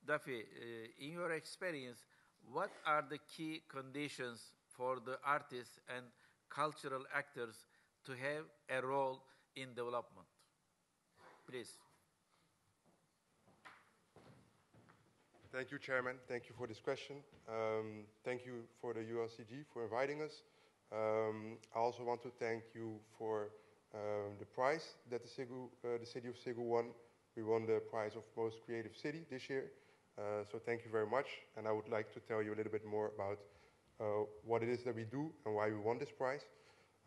Daffy, in your experience, what are the key conditions for the artists and cultural actors to have a role in development? Please. Thank you, Chairman. Thank you for this question. Thank you for the ULCG for inviting us. I also want to thank you for the prize that the city of Ségou won. We won the prize of Most Creative City this year. So thank you very much. And I would like to tell you a little bit more about what it is that we do and why we won this prize.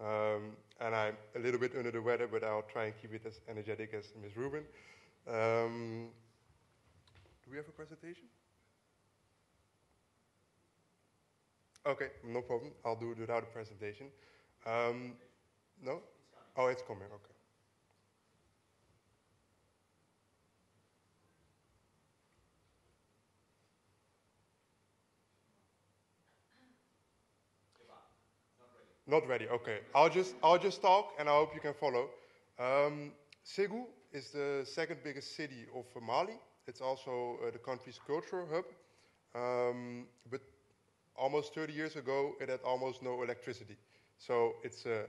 And I'm a little bit under the weather, but I'll try and keep it as energetic as Ms. Rubin. Do we have a presentation? Okay, no problem. I'll do it without a presentation. No? Oh, it's coming, okay. Not ready, okay. I'll just talk and I hope you can follow. Ségou is the second biggest city of Mali. It's also the country's cultural hub. But almost 30 years ago, it had almost no electricity. So it's a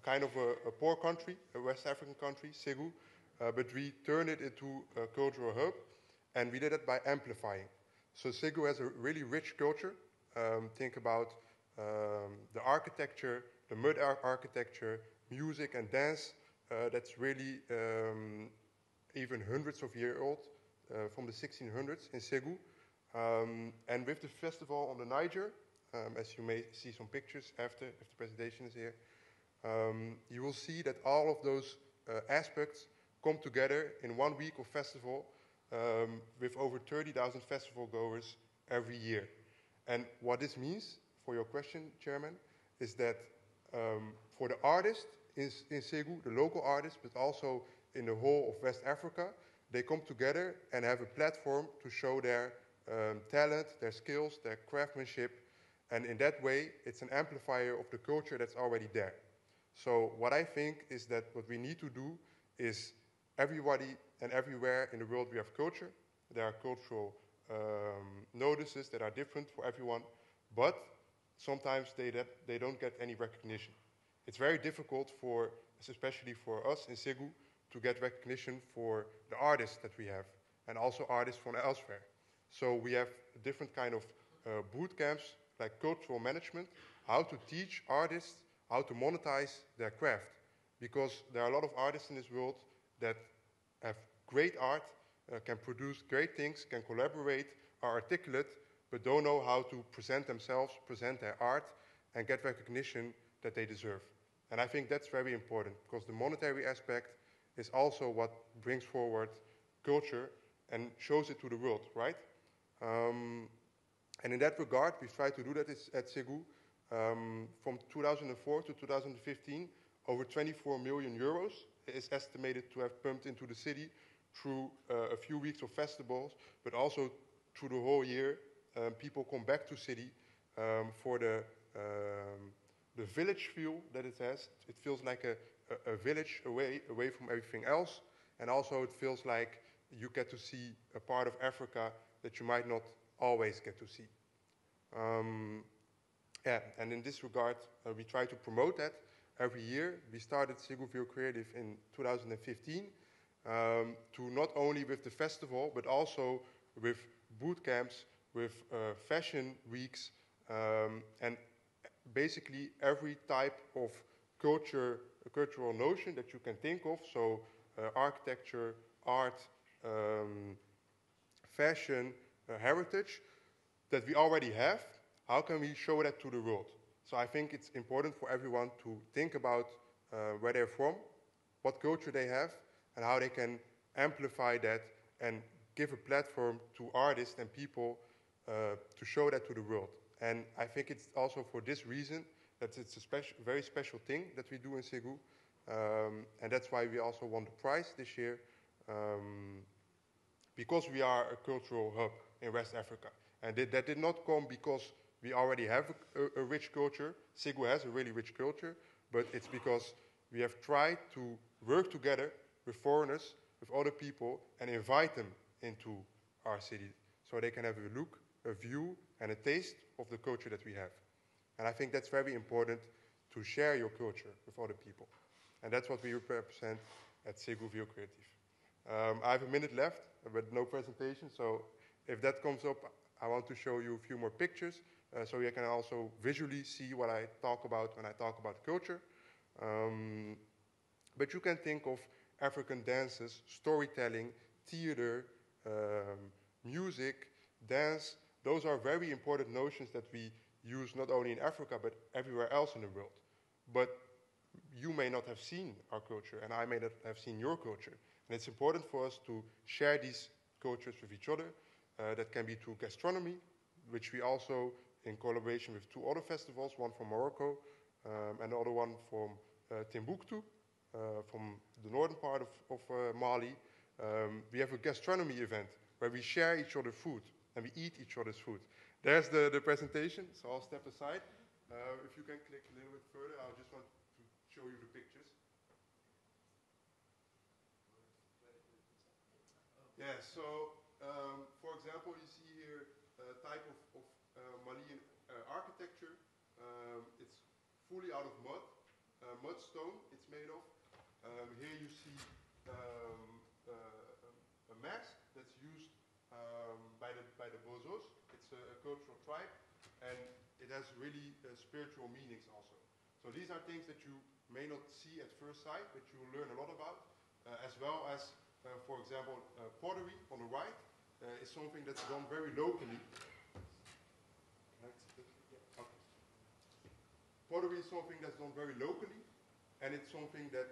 kind of a poor country, a West African country, Ségou, but we turned it into a cultural hub, and we did it by amplifying. So Ségou has a really rich culture. Think about the architecture, the mud architecture, music and dance. That's really even hundreds of years old, from the 1600s in Ségou. And with the festival on the Niger, as you may see some pictures after, if the presentation is here, you will see that all of those aspects come together in 1 week of festival with over 30,000 festival goers every year. And what this means, for your question, Chairman, is that for the artists in Ségou, the local artists, but also in the whole of West Africa, they come together and have a platform to show their talent, their skills, their craftsmanship, and in that way, it's an amplifier of the culture that's already there. So what I think is that what we need to do is everybody and everywhere in the world we have culture. There are cultural notices that are different for everyone, but sometimes they don't get any recognition. It's very difficult for, especially for us in Ségou, to get recognition for the artists that we have, and also artists from elsewhere. So we have different kind of boot camps, like cultural management, how to teach artists how to monetize their craft. Because there are a lot of artists in this world that have great art, can produce great things, can collaborate, are articulate, but don't know how to present themselves, present their art, and get recognition that they deserve. And I think that's very important, because the monetary aspect is also what brings forward culture and shows it to the world, right? And in that regard, we've tried to do that at Ségou. From 2004 to 2015, over 24 million euros is estimated to have pumped into the city through a few weeks of festivals, but also through the whole year. People come back to city for the village feel that it has. It feels like a village away from everything else. And also it feels like you get to see a part of Africa that you might not always get to see. Yeah, and in this regard, we try to promote that every year. We started Ségou Ville Creative in 2015 to not only with the festival, but also with boot camps, with fashion weeks, and basically every type of cultural notion that you can think of. So architecture, art, fashion, heritage that we already have. How can we show that to the world? So I think it's important for everyone to think about where they're from, what culture they have, and how they can amplify that and give a platform to artists and people to show that to the world. And I think it's also for this reason that it's a very special thing that we do in Ségou. And that's why we also won the prize this year, because we are a cultural hub in West Africa. And that did not come because we already have a rich culture. Ségou has a really rich culture, but it's because we have tried to work together with foreigners, with other people, and invite them into our city, so they can have a look, a view, and a taste of the culture that we have. And I think that's very important, to share your culture with other people. And that's what we represent at Ségou Ville Creative. I have a minute left, but no presentation, so if that comes up, I want to show you a few more pictures, so you can also visually see what I talk about when I talk about culture. But you can think of African dances, storytelling, theater, music, dance. Those are very important notions that we use not only in Africa, but everywhere else in the world. But you may not have seen our culture, and I may not have seen your culture. And it's important for us to share these cultures with each other. That can be through gastronomy, which we also, in collaboration with 2 other festivals, one from Morocco and the other one from Timbuktu, from the northern part of Mali. We have a gastronomy event where we share each other's food and we eat each other's food. There's the presentation, so I'll step aside. If you can click a little bit further, I just want to show you the pictures. Yeah, so for example, you see here a type of Malian architecture. It's fully out of mud, mudstone it's made of. Here you see a mask that's used by the Bozos. It's a cultural tribe, and it has really spiritual meanings also. So these are things that you may not see at first sight, but you will learn a lot about, as well as, for example, pottery on the right is something that's done very locally. Okay. Pottery is something that's done very locally, and it's something that